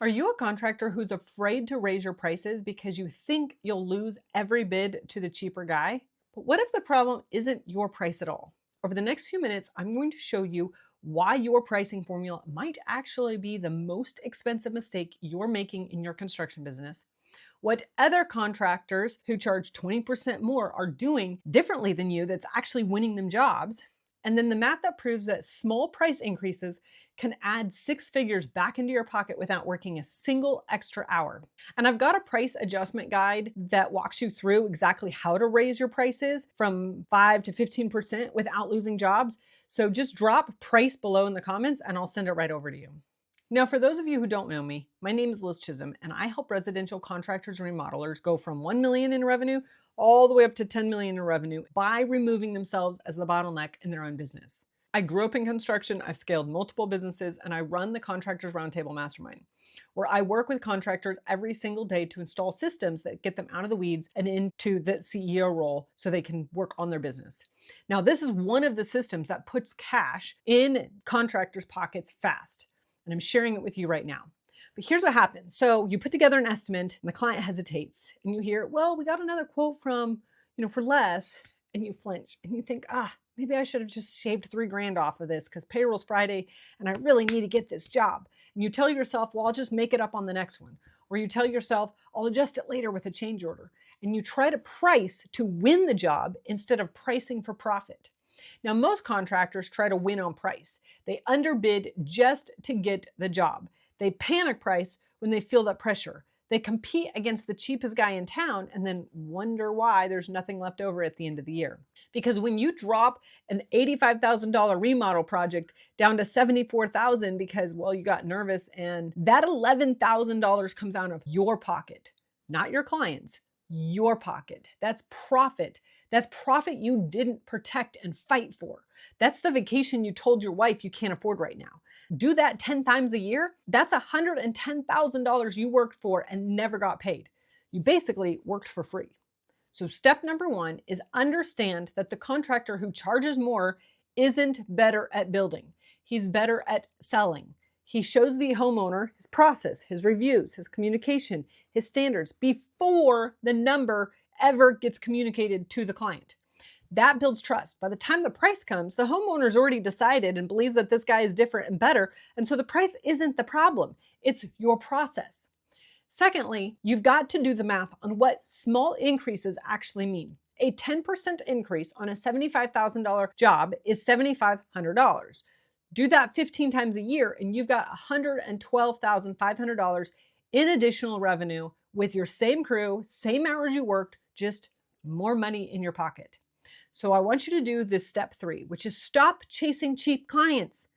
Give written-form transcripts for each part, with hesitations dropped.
Are you a contractor who's afraid to raise your prices because you think you'll lose every bid to the cheaper guy? But what if the problem isn't your price at all? Over the next few minutes, I'm going to show you why your pricing formula might actually be the most expensive mistake you're making in your construction business, what other contractors who charge 20% more are doing differently than you that's actually winning them jobs, and then the math that proves that small price increases can add six figures back into your pocket without working a single extra hour. And I've got a price adjustment guide that walks you through exactly how to raise your prices from 5 to 15% without losing jobs. So just drop price below in the comments and I'll send it right over to you. Now, for those of you who don't know me, my name is Liz Chisholm, and I help residential contractors and remodelers go from 1 million in revenue all the way up to 10 million in revenue by removing themselves as the bottleneck in their own business. I grew up in construction, I've scaled multiple businesses, and I run the Contractors Roundtable Mastermind, where I work with contractors every single day to install systems that get them out of the weeds and into the CEO role so they can work on their business. Now, this is one of the systems that puts cash in contractors' pockets fast. And I'm sharing it with you right now. But here's what happens. So you put together an estimate and the client hesitates and you hear, well, we got another quote from, for less, and you flinch and you think, maybe I should have just shaved $3,000 off of this because payroll's Friday and I really need to get this job. And you tell yourself, well, I'll just make it up on the next one. Or you tell yourself, I'll adjust it later with a change order. And you try to price to win the job instead of pricing for profit. Now, most contractors try to win on price. They underbid just to get the job. They panic price when they feel that pressure. They compete against the cheapest guy in town and then wonder why there's nothing left over at the end of the year. Because when you drop an $85,000 remodel project down to $74,000 because, well, you got nervous, and that $11,000 comes out of your pocket, not your client's, your pocket. That's profit. That's profit you didn't protect and fight for. That's the vacation you told your wife you can't afford right now. Do that 10 times a year. That's $110,000 you worked for and never got paid. You basically worked for free. So step number one is understand that the contractor who charges more isn't better at building. He's better at selling. He shows the homeowner his process, his reviews, his communication, his standards before the number ever gets communicated to the client. That builds trust. By the time the price comes, the homeowner's already decided and believes that this guy is different and better, and so the price isn't the problem. It's your process. Secondly, you've got to do the math on what small increases actually mean. A 10% increase on a $75,000 job is $7,500. Do that 15 times a year and you've got $112,500 in additional revenue with your same crew, same hours you worked, just more money in your pocket. So I want you to do this step 3, which is stop chasing cheap clients.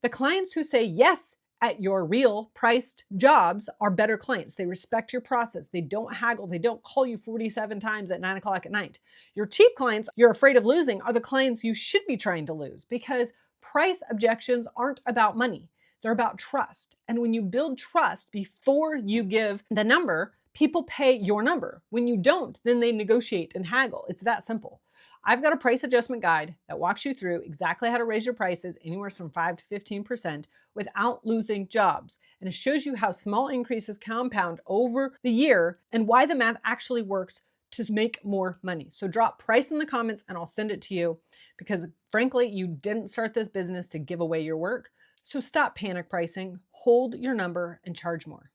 The clients who say yes at your real priced jobs are better clients. They respect your process. They don't haggle. They don't call you 47 times at 9 o'clock at night. Your cheap clients you're afraid of losing are the clients you should be trying to lose, because price objections aren't about money. They're about trust. And when you build trust before you give the number, people pay your number. When you don't, then they negotiate and haggle. It's that simple. I've got a price adjustment guide that walks you through exactly how to raise your prices anywhere from 5 to 15% without losing jobs. And it shows you how small increases compound over the year and why the math actually works to make more money. So drop price in the comments and I'll send it to you, because frankly, you didn't start this business to give away your work. So stop panic pricing, hold your number, and charge more.